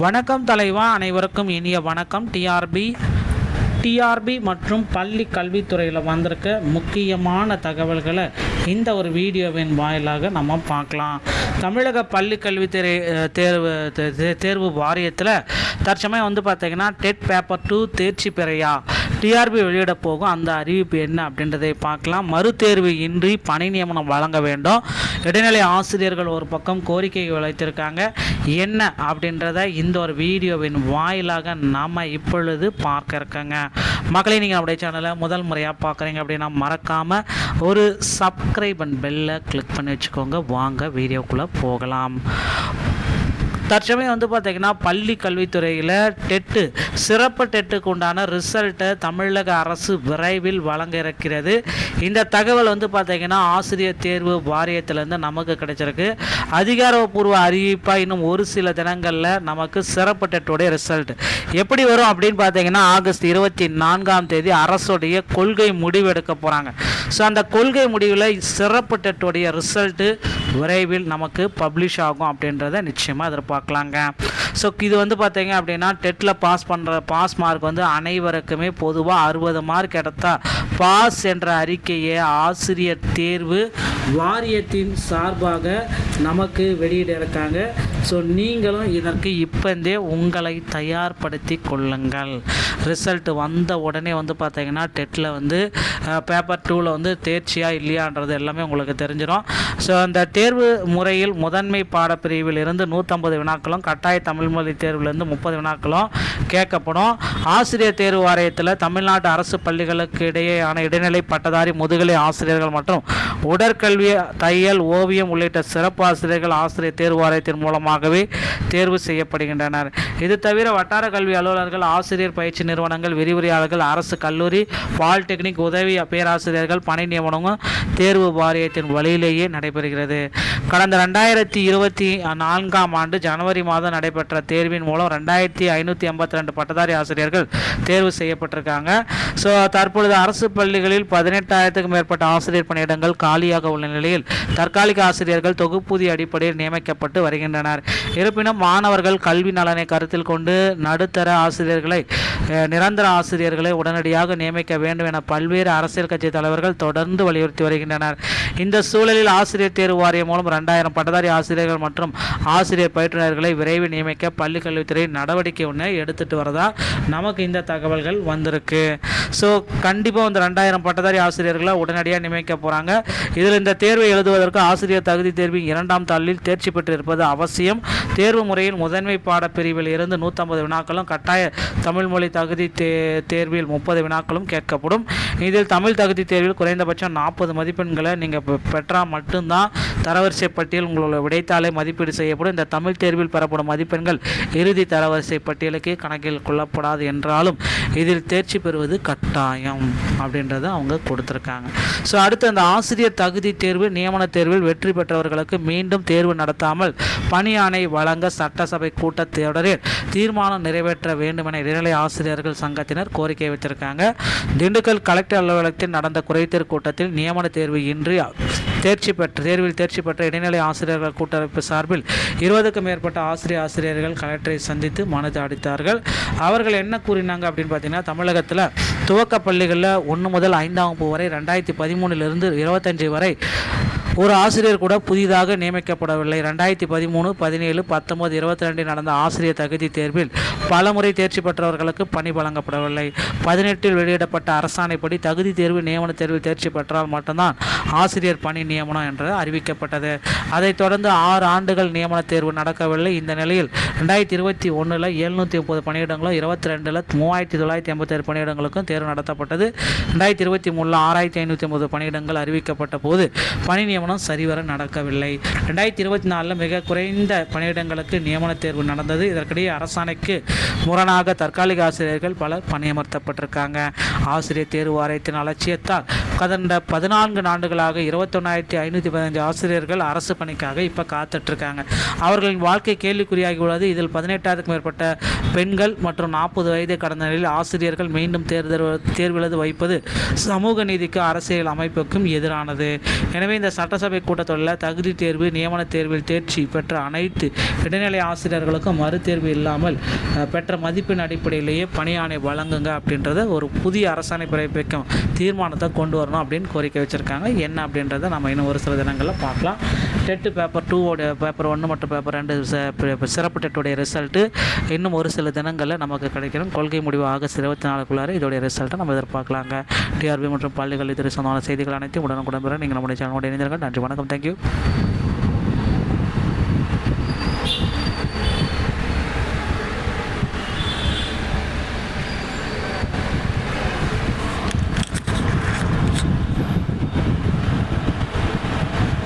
வணக்கம் தலைவா, அனைவருக்கும் இனிய வணக்கம். டிஆர்பி மற்றும் பள்ளி கல்வித்துறையில் வந்திருக்க முக்கியமான தகவல்களை இந்த ஒரு வீடியோவின் வாயிலாக நம்ம பார்க்கலாம். தமிழக பள்ளி கல்வித்துறை தேர்வு வாரியத்தில் தற்சமயம் பார்த்திங்கன்னா டெட் பேப்பர் 2 தேர்ச்சி பெறையா டிஆர்பி வெளியிட போகும். அந்த அறிவிப்பு என்ன அப்படின்றதை பார்க்கலாம். மறுதேர்வு இன்றி பணி நியமனம் வழங்க வேண்டும். இடைநிலை ஆசிரியர்கள் ஒரு பக்கம் கோரிக்கை வைத்திருக்காங்க. என்ன அப்படின்றத இந்த ஒரு வீடியோவின் வாயிலாக நாம் இப்பொழுது பார்க்க இருக்கங்க. மக்களை நீங்கள் நம்முடைய சேனலை முதல் முறையாக பார்க்குறீங்க அப்படின்னா மறக்காமல் ஒரு சப்ஸ்கிரைப் அண்ட் பெல்லை கிளிக் பண்ணி வச்சுக்கோங்க. வாங்க வீடியோக்குள்ளே போகலாம். தற்சமயம் பார்த்திங்கன்னா பள்ளி கல்வித்துறையில் டெட்டு சிறப்பு டெட்டுக்கு உண்டான ரிசல்ட்டை தமிழக அரசு விரைவில் வழங்க இருக்கிறது. இந்த தகவல் பார்த்திங்கன்னா ஆசிரியர் தேர்வு வாரியத்திலேருந்து நமக்கு கிடைச்சிருக்கு. அதிகாரப்பூர்வ அறிவிப்பாக இன்னும் ஒரு சில தினங்களில் நமக்கு சிறப்பு டெட்டுடைய ரிசல்ட் எப்படி வரும் அப்படின்னு பார்த்திங்கன்னா ஆகஸ்ட் 24ஆம் தேதி அரசுடைய கொள்கை முடிவு எடுக்க போகிறாங்க. ஸோ அந்த கொள்கை முடிவில் சிறப்பு டெட்டுடைய ரிசல்ட்டு விரைவில் நமக்கு பப்ளிஷ் ஆகும் அப்படின்றத நிச்சயமாக எதிர்பார்க்கலாங்க. ஸோ இது பார்த்தீங்க அப்படின்னா டெட்டில் பாஸ் மார்க் அனைவருக்குமே பொதுவாக 60 மார்க் எடுத்தால் பாஸ் என்ற அறிக்கையை ஆசிரியர் தேர்வு வாரியத்தின் சார்பாக நமக்கு வெளியிட இருக்காங்க. ஸோ நீங்களும் இதற்கு இப்போந்தே உங்களை தயார்படுத்தி கொள்ளுங்கள். ரிசல்ட் வந்த உடனே பார்த்தீங்கன்னா டெட்டில் பேப்பர் 2ல் தேர்ச்சியாக இல்லையான்றது எல்லாமே உங்களுக்கு தெரிஞ்சிடும். ஸோ அந்த தேர்வு முறையில் முதன்மை பாடப்பிரிவில் இருந்து 150 வினாக்களும் கட்டாய தமிழ் மொழி தேர்விலிருந்து 30 வினாக்களும் கேட்கப்படும். ஆசிரியர் தேர்வு வாரியத்தில் தமிழ்நாட்டு அரசு பள்ளிகளுக்கு இடையேயான இடைநிலை பட்டதாரி முதுகலை ஆசிரியர்கள் மற்றும் உடற்கல்வி, தையல், ஓவியம் உள்ளிட்ட சிறப்பு ஆசிரியர்கள் ஆசிரியர் தேர்வு வாரியத்தின் மூலமாகவே தேர்வு செய்யப்படுகின்றனர். இது தவிர வட்டார கல்வி அலுவலர்கள், ஆசிரியர் பயிற்சி நிறுவனங்கள், விரிவுரையாளர்கள், அரசு கல்லூரி, பாலிடெக்னிக் உதவி பேராசிரியர்கள் பணி நியமனமும் தேர்வு வாரியத்தின் வழியிலேயே நடைபெறுகிறது. கடந்த 2024ஆம் ஆண்டு ஜனவரி மாதம் நடைபெற்ற தேர்வின் மூலம் 2582 பட்டதாரி ஆசிரியர்கள் தேர்வு செய்யப்பட்டிருக்காங்க. ஸோ தற்பொழுது அரசு பள்ளிகளில் 18,000க்கும் மேற்பட்ட ஆசிரியர் பணியிடங்கள் காலியாக உள்ள நிலையில் தற்காலிக ஆசிரியர்கள் தொகுப்பூதிய அடிப்படையில் நியமிக்கப்பட்டு வருகின்றனர். இருப்பினும் மாணவர்கள் கல்வி நலனை கருத்தில் கொண்டு நடுத்தர ஆசிரியர்களை, நிரந்தர ஆசிரியர்களை உடனடியாக நியமிக்க வேண்டும் என பல்வேறு அரசியல் கட்சி தலைவர்கள் தொடர்ந்து வலியுறுத்தி வருகின்றனர். இந்த சூழலில் ஆசிரியர் தேர்வு வாரியம் மூலம் 2000 பட்டதாரி ஆசிரியர்கள் மற்றும் ஆசிரியர் பயிற்றுநர்களை விரைவில் நியமிக்க பள்ளி கல்வித்துறை நடவடிக்கை ஒன்று எடுத்துட்டு வரதா நமக்கு இந்த தகவல்கள் வந்திருக்கு. ஸோ கண்டிப்பாக 2000 பட்டதாரி ஆசிரியர்களை உடனடியாக நியமிக்க போகிறாங்க. இதில் இந்த தேர்வை எழுதுவதற்கு ஆசிரியர் தகுதி தேர்வின் 2ஆம் தாளில் தேர்ச்சி பெற்றிருப்பது அவசியம். தேர்வு முறையில் முதன்மை பாடப்பிரிவில் இருந்து 150 வினாக்களும் கட்டாய தமிழ் மொழி தகுதி தேர்வில் 30 வினாக்களும் கேட்கப்படும். இதில் தமிழ் தகுதி தேர்வில் குறைந்தபட்சம் 40 மதிப்பெண்களை நீங்கள் பெற்றால் மட்டும்தான் தரவரிசை பட்டியல் உங்களோட விடைத்தாளை மதிப்பீடு செய்யப்படும். இந்த தமிழ் தேர்வில் பெறப்படும் மதிப்பெண்கள் இறுதி தரவரிசை பட்டியலுக்கு கணக்கில் கொள்ளப்படாது என்றாலும் இதில் தேர்ச்சி பெறுவது கட்டாயம் அப்படின்றத அவங்க கொடுத்துருக்காங்க. ஸோ அடுத்து அந்த ஆசிரியர் தகுதி தேர்வு நியமன தேர்வில் வெற்றி பெற்றவர்களுக்கு மீண்டும் தேர்வு நடத்தாமல் பணி ஆணை வழங்க சட்டசபை கூட்டத்தொடரில் தீர்மானம் நிறைவேற்ற வேண்டும் என இடைநிலை ஆசிரியர்கள் சங்கத்தினர் கோரிக்கை வைத்திருக்காங்க. திண்டுக்கல் கலெக்டர் அலுவலகத்தில் நடந்த குறைதீர் கூட்டத்தில் நியமன தேர்வு இன்றி தேர்வில் தேர்ச்சி பெற்ற இடைநிலை ஆசிரியர்கள் கூட்டமைப்பு சார்பில் 20க்கும் மேற்பட்ட ஆசிரியர்கள் கலெக்டரை சந்தித்து மனு அளித்தார்கள். அவர்கள் என்ன கூறினாங்க அப்படின்னு பார்த்தீங்கன்னா, தமிழகத்தில் துவக்க பள்ளிகளில் 1 முதல் 5ஆம் வகுப்பு வரை 2013 25 வரை ஒரு ஆசிரியர் கூட புதிதாக நியமிக்கப்படவில்லை. 2013, 17, 19, 22 நடந்த ஆசிரியர் தகுதி தேர்வில் பலமுறை தேர்ச்சி பெற்றவர்களுக்கு பணி வழங்கப்படவில்லை. 18 வெளியிடப்பட்ட அரசாணைப்படி தகுதி தேர்வு நியமன தேர்வில் தேர்ச்சி பெற்றால் மட்டும்தான் ஆசிரியர் பணி நியமனம் என்று அறிவிக்கப்பட்டது. அதைத் தொடர்ந்து 6 ஆண்டுகள் நியமன தேர்வு நடக்கவில்லை. இந்த நிலையில் 2021 730 பணியிடங்களும் 22 3987 பணியிடங்களுக்கும் தேர்வு நடத்தப்பட்டது. 2023 6550 பணியிடங்கள் அறிவிக்கப்பட்ட போது பணி நியமனம் சரிவர நடக்கவில்லை. 2024 மிக குறைந்த பணியிடங்களுக்கு நியமன தேர்வு நடந்தது. இதற்கிடையே அரசாணைக்கு முரணாக தற்காலிக ஆசிரியர்கள் பலர் பணியமர்த்தப்பட்டிருக்காங்க. ஆசிரியர் தேர்வு வாரியத்தின் அலட்சியத்தால் கடந்த 14 ஆண்டுகளாக 21,515 ஆசிரியர்கள் அரசு பணிக்காக இப்போ காத்துட்ருக்காங்க. அவர்களின் வாழ்க்கை கேள்விக்குறியாகி உள்ளது. இதில் 18க்கும் மேற்பட்ட பெண்கள் மற்றும் 40 வயதை கடந்த நிலையில் ஆசிரியர்கள் மீண்டும் தேர்வெழுத வைப்பது சமூக நீதிக்கு அரசியல் அமைப்புக்கும் எதிரானது. எனவே இந்த சட்டசபை கூட்டத்தொடரில் தகுதி தேர்வு நியமன தேர்வில் தேர்ச்சி பெற்ற அனைத்து இடைநிலை ஆசிரியர்களுக்கும் மறுதேர்வு இல்லாமல் பெற்ற மதிப்பெண் அடிப்படையிலேயே பணியாணை வழங்குங்க அப்படின்றத ஒரு புதிய அரசாணை பிறப்பிக்கும் தீர்மானத்தை கொண்டு வரணும் அப்படின்னு கோரிக்கை வச்சுருக்காங்க. என்ன அப்படின்றத நம்ம இன்னும் ஒரு சில தினங்களில் பார்க்கலாம். டெட்டு பேப்பர் 2 பேப்பர் 1 மற்றும் பேப்பர் 2 சிறப்பு டெட்டுடைய ரிசல்ட்டு இன்னும் ஒரு சில தினங்களில் நமக்கு கிடைக்கணும். கொள்கை முடிவு ஆகஸ்ட் 24க்குள்ளார இதோடைய ரிசல்ட்டை நம்ம எதிர்பார்க்கலாங்க. டிஆர்பி மற்றும் பள்ளிக்கல்வித்துறை சொந்தமான செய்திகள் அனைத்தையும் உடனுக்குடன் பெற நீங்கள் நம்முடைய சேனலோட இணைந்திருங்கள். நன்றி, வணக்கம், தேங்க்யூ.